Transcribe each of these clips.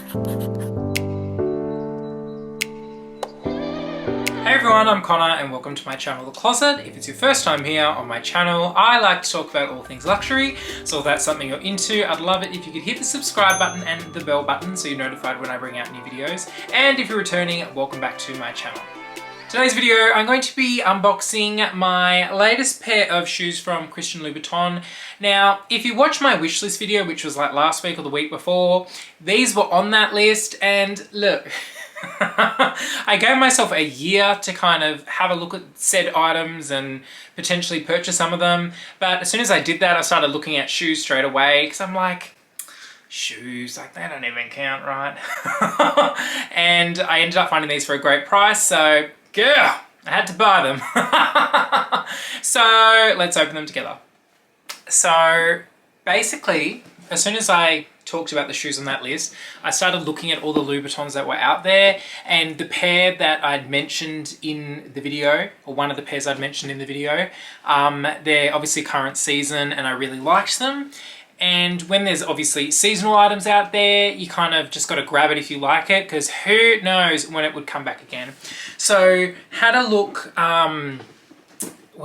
Hey everyone, I'm Connor and welcome to my channel, The Closet. If it's your first time here on my channel, I like to talk about all things luxury. So if that's something you're into, I'd love it if you could hit the subscribe button and the bell button so you're notified when I bring out new videos. And if you're returning, welcome back to my channel. Today's video, I'm going to be unboxing my latest pair of shoes from Christian Louboutin. Now, if you watch my wishlist video, which was like last week or the week before, these were on that list and look, I gave myself a year to kind of have a look at said items and potentially purchase some of them. But as soon as I did that, I started looking at shoes straight away because I'm like, shoes, like they don't even count, right? And I ended up finding these for a great price, so yeah, I had to buy them. So let's open them together. So basically, as soon as I talked about the shoes on that list, I started looking at all the Louboutins that were out there, and the pair that I'd mentioned in the video, or one of the pairs I'd mentioned in the video, they're obviously current season and I really liked them. And when there's obviously seasonal items out there, you kind of just got to grab it if you like it, because who knows when it would come back again. So had a look, where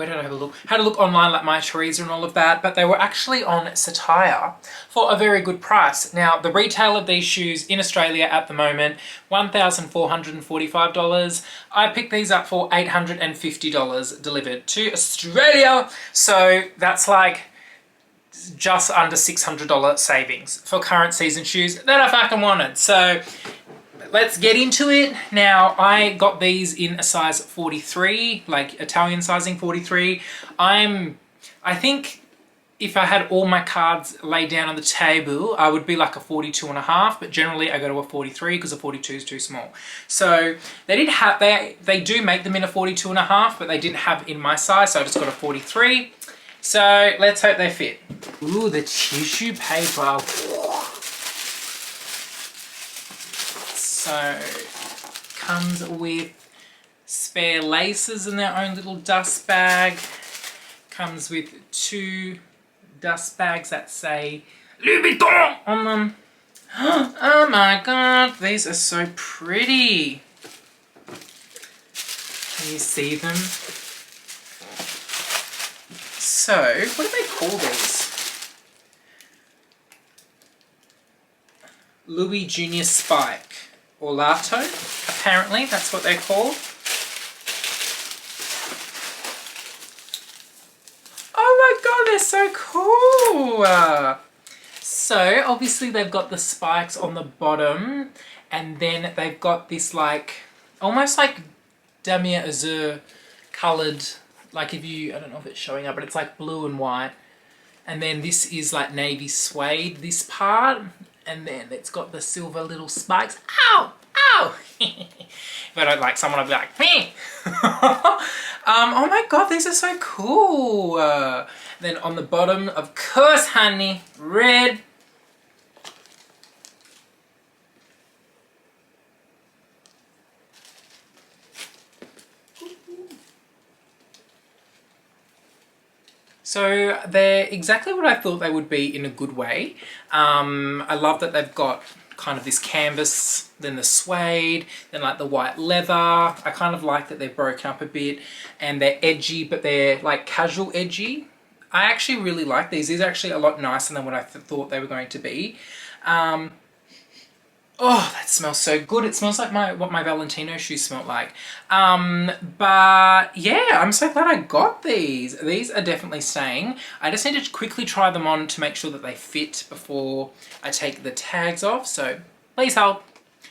did I have a look? Had a look online like My Teresa and all of that, but they were actually on Satire for a very good price. Now, the retail of these shoes in Australia at the moment, $1,445. I picked these up for $850 delivered to Australia. So that's like just under $600 savings for current season shoes that I fucking wanted. So let's get into it. Now, I got these in a size 43, like Italian sizing 43. I think if I had all my cards laid down on the table, I would be like a 42 and a half, but generally I go to a 43 because a 42 is too small. So they did have, they do make them in a 42 and a half, but they didn't have in my size, so I just got a 43. So let's hope they fit. Ooh, the tissue paper. So, comes with spare laces in their own little dust bag. Comes with 2 dust bags that say Louboutin on them. Oh my god, these are so pretty. Can you see them? So, what do they call these? Louis Junior Spike or Lato, apparently that's what they're called. Oh my god, they're so cool! So obviously they've got the spikes on the bottom, and then they've got this like almost like damier azur coloured, like if you, I don't know if it's showing up, but it's like blue and white, and then this is like navy suede, this part. And then it's got the silver little spikes. Ow! Ow! If I don't like someone, I'll be like, meh! Oh my god, these are so cool! Then on the bottom, of course, honey, red. So they're exactly what I thought they would be in a good way. I love that they've got kind of this canvas, then the suede, then like the white leather. I kind of like that they're broken up a bit and they're edgy, but they're like casual edgy. I actually really like these. These are actually a lot nicer than what I thought they were going to be. Oh, that smells so good. It smells like what my Valentino shoes smelled like. But yeah, I'm so glad I got these. These are definitely staying. I just need to quickly try them on to make sure that they fit before I take the tags off. So please help.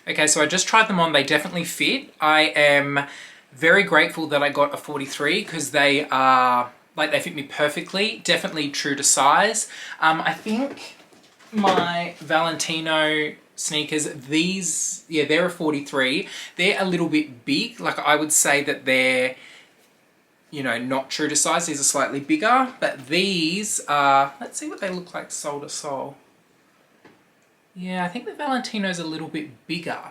Okay, so I just tried them on. They definitely fit. I am very grateful that I got a 43 because they are, like, they fit me perfectly. Definitely true to size. I think my Valentino sneakers, these, yeah, they're a 43. They're a little bit big. Like, I would say that they're, you know, not true to size. These are slightly bigger, but these are, let's see what they look like sole to sole. Yeah, I think the Valentino's a little bit bigger.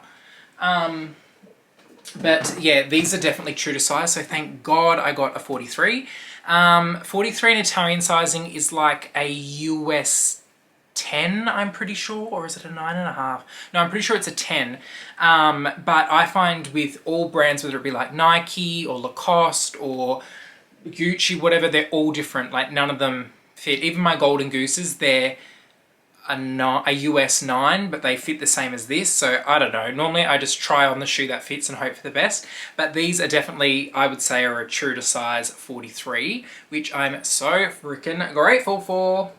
But yeah, these are definitely true to size, so thank God I got a 43. 43 in Italian sizing is like a US 10, I'm pretty sure, or is it a 9.5? No, I'm pretty sure it's a 10. But I find with all brands, whether it be like Nike or Lacoste or Gucci, whatever, they're all different. Like none of them fit. Even my Golden Gooses, they're a US 9, but they fit the same as this. So I don't know. Normally I just try on the shoe that fits and hope for the best. But these are definitely, I would say, are a true to size 43, which I'm so freaking grateful for.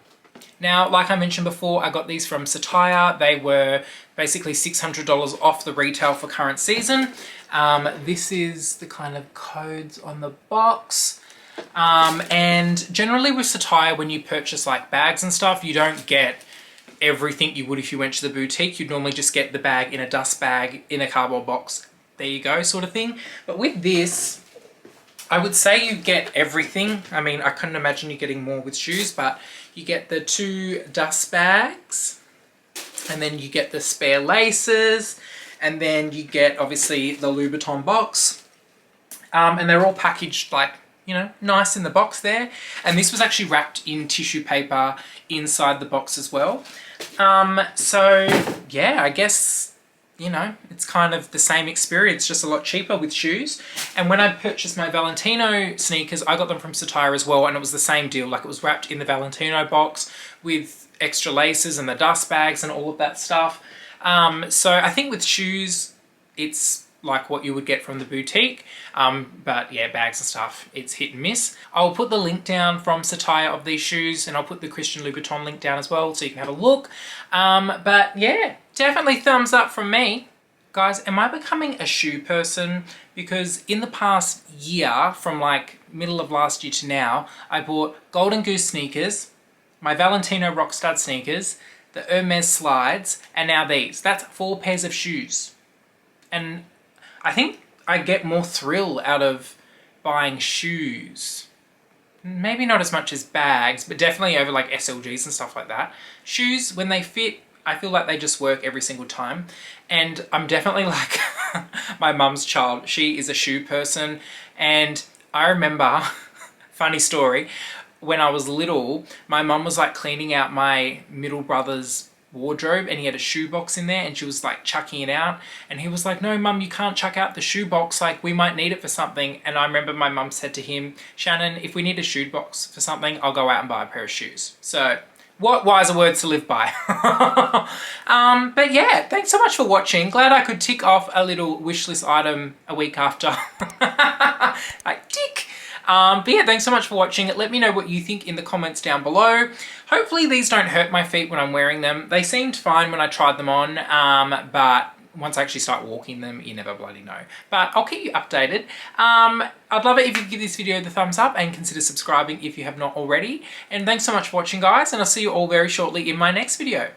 Now, like I mentioned before, I got these from Satire. They were basically $600 off the retail for current season. This is the kind of codes on the box. And generally with Satire, when you purchase like bags and stuff, you don't get everything you would if you went to the boutique. You'd normally just get the bag in a dust bag in a cardboard box. There you go, sort of thing. But with this, I would say you get everything. I mean, I couldn't imagine you getting more with shoes, but you get the 2 dust bags, and then you get the spare laces, and then you get obviously the Louboutin box. And they're all packaged like, you know, nice in the box there. And this was actually wrapped in tissue paper inside the box as well. So yeah, I guess, you know, it's kind of the same experience, just a lot cheaper with shoes. And when I purchased my Valentino sneakers, I got them from Satire as well, and it was the same deal. Like, it was wrapped in the Valentino box with extra laces and the dust bags and all of that stuff. So I think with shoes, it's like what you would get from the boutique. But yeah, bags and stuff, it's hit and miss. I'll put the link down from Satire of these shoes, and I'll put the Christian Louboutin link down as well, so you can have a look. But yeah, definitely thumbs up from me. Guys, am I becoming a shoe person? Because in the past year, from like middle of last year to now, I bought Golden Goose sneakers, my Valentino Rockstud sneakers, the Hermes slides, and now these. That's 4 pairs of shoes. And I think I get more thrill out of buying shoes. Maybe not as much as bags, but definitely over like SLGs and stuff like that. Shoes, when they fit, I feel like they just work every single time. And I'm definitely like my mum's child. She is a shoe person. And I remember, funny story, when I was little, my mum was like cleaning out my middle brother's wardrobe, and he had a shoe box in there, and she was like chucking it out, and he was like, "No mum, you can't chuck out the shoe box, like we might need it for something." And I remember my mum said to him, "Shannon, if we need a shoe box for something, I'll go out and buy a pair of shoes." So what wiser words to live by. But yeah, thanks so much for watching. Glad I could tick off a little wish list item a week after. Like tick. But yeah, thanks so much for watching. Let me know what you think in the comments down below. Hopefully these don't hurt my feet when I'm wearing them. They seemed fine when I tried them on, but once I actually start walking them, you never bloody know. But I'll keep you updated. I'd love it if you could give this video the thumbs up and consider subscribing if you have not already. And thanks so much for watching, guys, and I'll see you all very shortly in my next video.